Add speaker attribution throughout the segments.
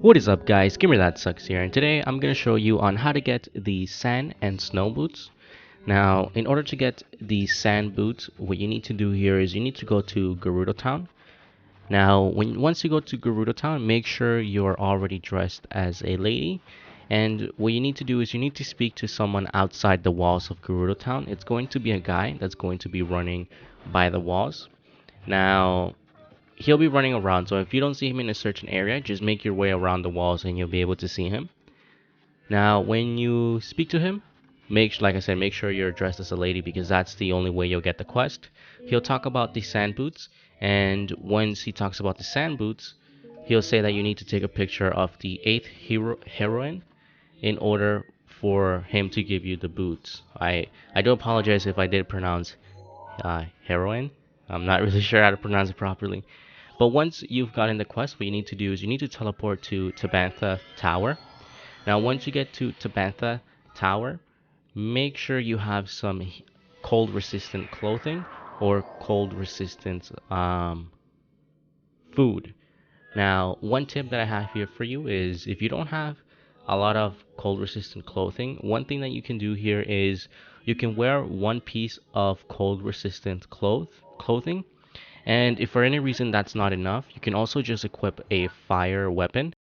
Speaker 1: What is up guys, Gamer That Sucks here, and today I'm going to show you on how to get the sand and snow boots. Now, in order to get the sand boots, what you need to do here is you need to go to Gerudo Town. Now, once you go to Gerudo Town, make sure you're already dressed as a lady. And what you need to do is you need to speak to someone outside the walls of Gerudo Town. It's going to be a guy that's going to be running by the walls. Now, he'll be running around, so if you don't see him in a certain area, just make your way around the walls and you'll be able to see him. Now, when you speak to him, like I said, make sure you're dressed as a lady because that's the only way you'll get the quest. He'll talk about the sand boots, and once he talks about the sand boots, he'll say that you need to take a picture of the eighth heroine in order for him to give you the boots. I do apologize if I did pronounce heroine. I'm not really sure how to pronounce it properly. But once you've gotten the quest, what you need to do is you need to teleport to Tabantha Tower. Now, once you get to Tabantha Tower, make sure you have some cold resistant clothing or cold resistant food. Now, one tip that I have here for you is if you don't have a lot of cold resistant clothing, one thing that you can do here is you can wear one piece of cold resistant clothing, and if for any reason that's not enough, you can also just equip a fire weapon.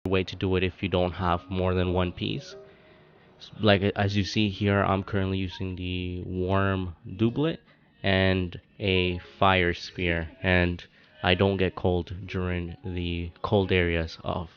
Speaker 1: Way to do it if you don't have more than one piece. Like as you see here, I'm currently using the warm doublet and a fire spear, and I don't get cold during the cold areas of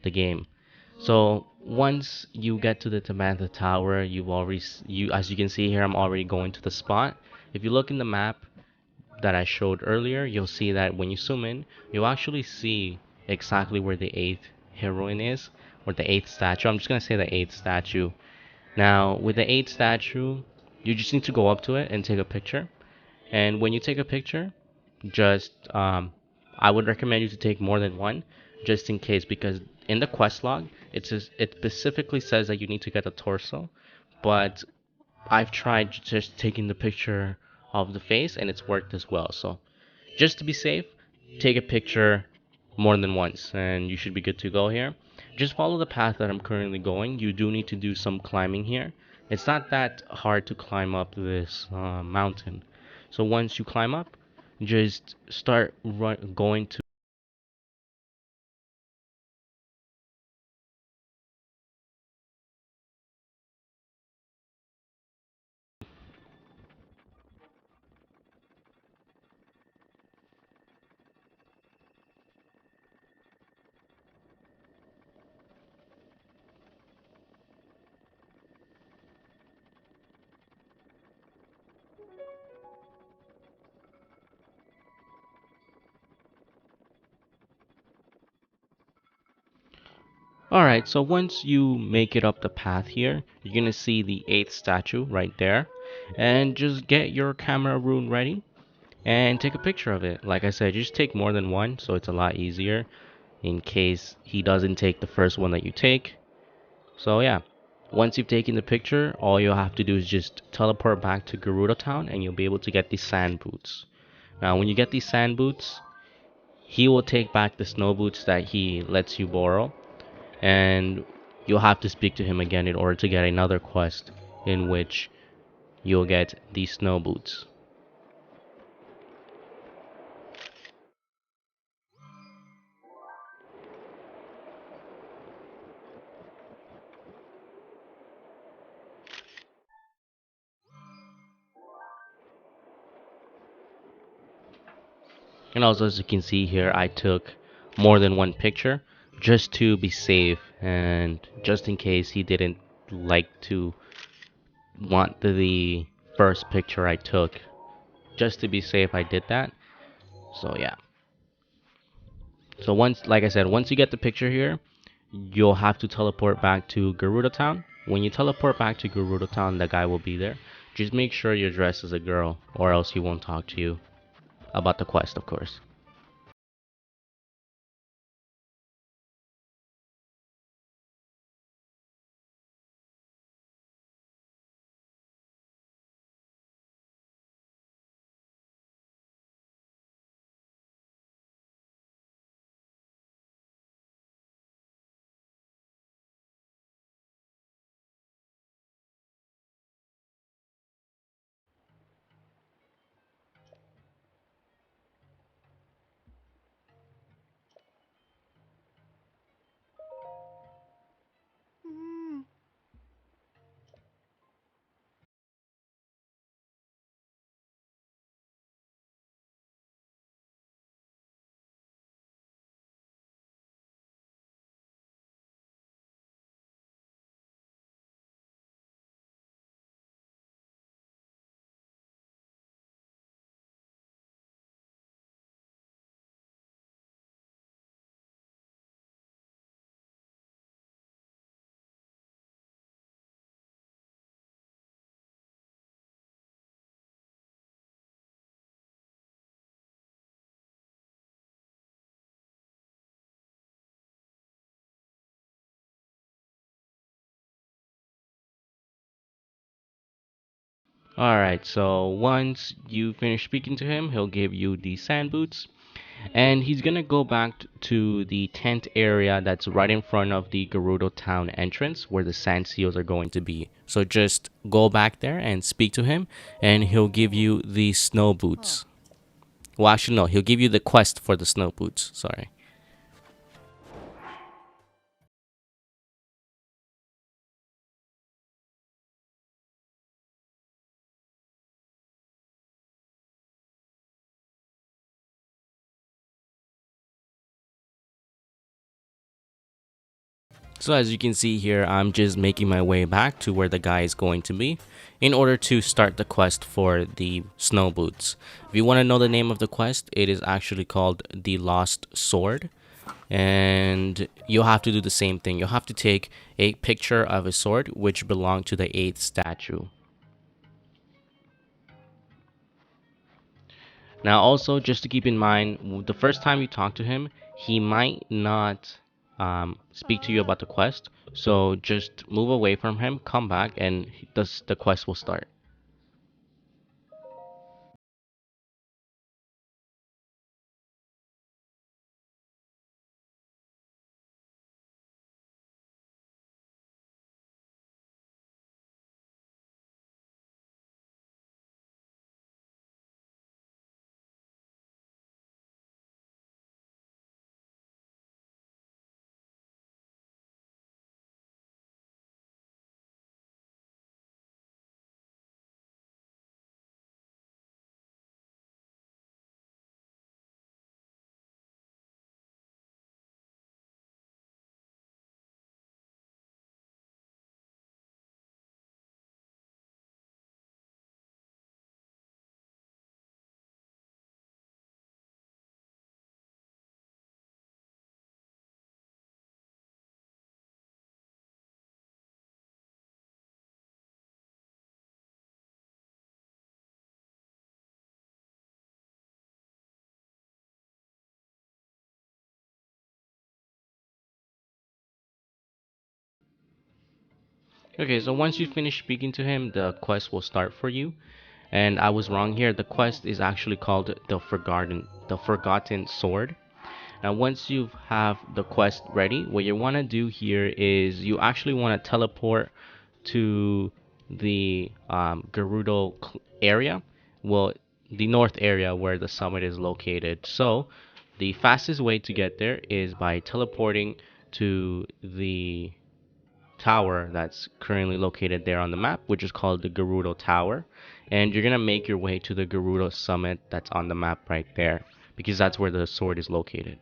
Speaker 1: the game. So once you get to the Tabantha Tower, as you can see here, I'm already going to the spot. If you look in the map that I showed earlier, you'll see that when you zoom in, you'll actually see exactly where the eighth heroine is, or the eighth statue. I'm just gonna say the eighth statue. Now, with the eighth statue, you just need to go up to it and take a picture. And when you take a picture, just I would recommend you to take more than one, just in case, because in the quest log, it specifically says that you need to get a torso, but I've tried just taking the picture of the face and it's worked as well. So just to be safe, take a picture more than once and you should be good to go here. Just follow the path that I'm currently going. You do need to do some climbing here. It's not that hard to climb up this mountain. So once you climb up, just start going to. Alright, so once you make it up the path here, you're gonna see the eighth statue right there. And just get your camera rune ready and take a picture of it. Like I said, just take more than one so it's a lot easier in case he doesn't take the first one that you take. So yeah, once you've taken the picture, all you'll have to do is just teleport back to Gerudo Town and you'll be able to get these sand boots. Now when you get these sand boots, he will take back the snow boots that he lets you borrow, and you'll have to speak to him again in order to get another quest in which you'll get these snow boots. And also, as you can see here, I took more than one picture just to be safe and just in case he didn't like to want the first picture I took. Just to be safe, I did that. So yeah. So once, like I said, once you get the picture here, you'll have to teleport back to Gerudo Town. When you teleport back to Gerudo Town, the guy will be there. Just make sure you're dressed as a girl, or else he won't talk to you about the quest, of course. Alright, so once you finish speaking to him, he'll give you the sand boots. And he's gonna go back to the tent area that's right in front of the Gerudo town entrance where the sand seals are going to be. So just go back there and speak to him, and he'll give you the snow boots. Well, actually, no, he'll give you the quest for the snow boots. Sorry. So as you can see here, I'm just making my way back to where the guy is going to be in order to start the quest for the snow boots. If you want to know the name of the quest, it is actually called the Lost Sword. And you'll have to do the same thing. You'll have to take a picture of a sword which belonged to the 8th statue. Now, also, just to keep in mind, the first time you talk to him, he might not speak to you about the quest. So just move away from him, come back, and the quest will start. Okay, so once you finish speaking to him, the quest will start for you. And I was wrong here. The quest is actually called the Forgotten Sword. Now, once you have the quest ready, what you want to do here is you actually want to teleport to the Gerudo area. Well, the north area where the summit is located. So, the fastest way to get there is by teleporting to the tower that's currently located there on the map, which is called the Gerudo Tower. And you're gonna make your way to the Gerudo Summit that's on the map right there, because that's where the sword is located.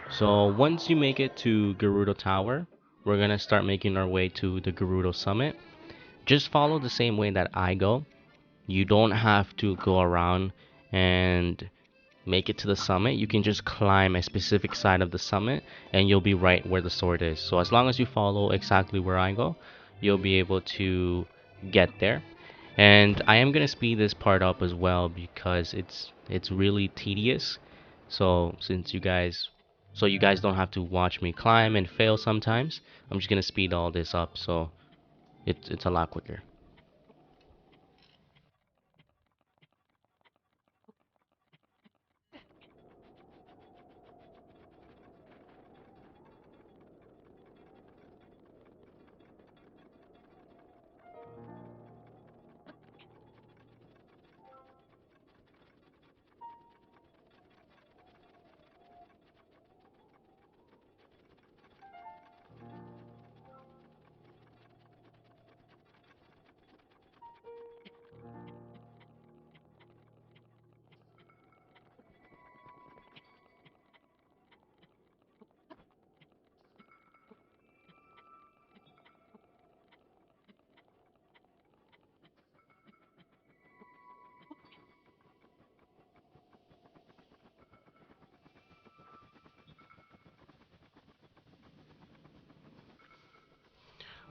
Speaker 1: So once you make it to Gerudo Tower, we're gonna start making our way to the Gerudo Summit. Just follow the same way that I go. You don't have to go around and make it to the summit. You can just climb a specific side of the summit and you'll be right where the sword is. So as long as you follow exactly where I go, you'll be able to get there. And I am gonna speed this part up as well because it's really tedious. So you guys don't have to watch me climb and fail sometimes. I'm just gonna speed all this up so it's a lot quicker.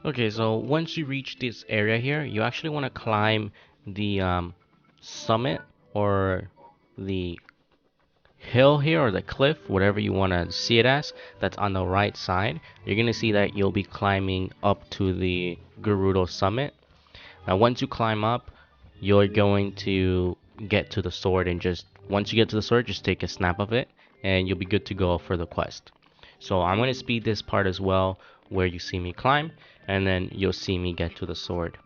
Speaker 1: Okay, so once you reach this area here, you actually want to climb the summit or the hill here, or the cliff, whatever you want to see it as, that's on the right side, you're going to see that you'll be climbing up to the Gerudo summit. Now, once you climb up, you're going to get to the sword, and just once you get to the sword, just take a snap of it, and you'll be good to go for the quest. So I'm going to speed this part as well, where you see me climb, and then you'll see me get to the sword.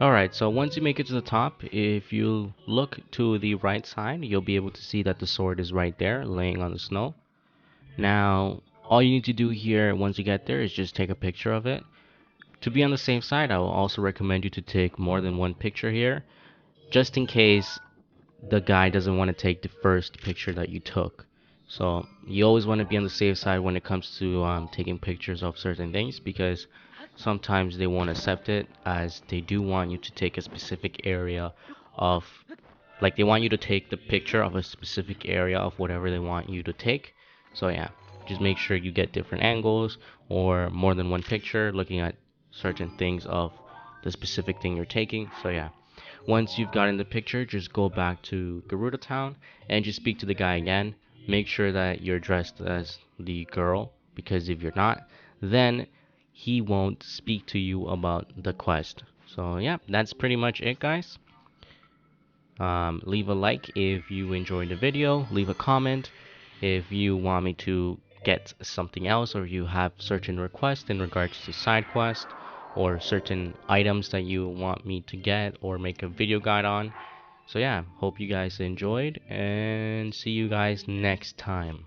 Speaker 1: Alright, so once you make it to the top, if you look to the right side, you'll be able to see that the sword is right there, laying on the snow. Now, all you need to do here once you get there is just take a picture of it. To be on the safe side, I will also recommend you to take more than one picture here, just in case the guy doesn't want to take the first picture that you took. So you always want to be on the safe side when it comes to taking pictures of certain things, because sometimes they won't accept it, as they do want you to take a specific area of, like, they want you to take the picture of a specific area of whatever they want you to take. So yeah, just make sure you get different angles or more than one picture looking at certain things of the specific thing you're taking. So yeah, once you've gotten the picture, just go back to Gerudo Town and just speak to the guy again. Make sure that you're dressed as the girl, because if you're not, then he won't speak to you about the quest. So yeah, that's pretty much it, guys. Leave a like if you enjoyed the video. Leave a comment if you want me to get something else, or you have certain requests in regards to side quest or certain items that you want me to get or make a video guide on. So yeah, hope you guys enjoyed, and see you guys next time.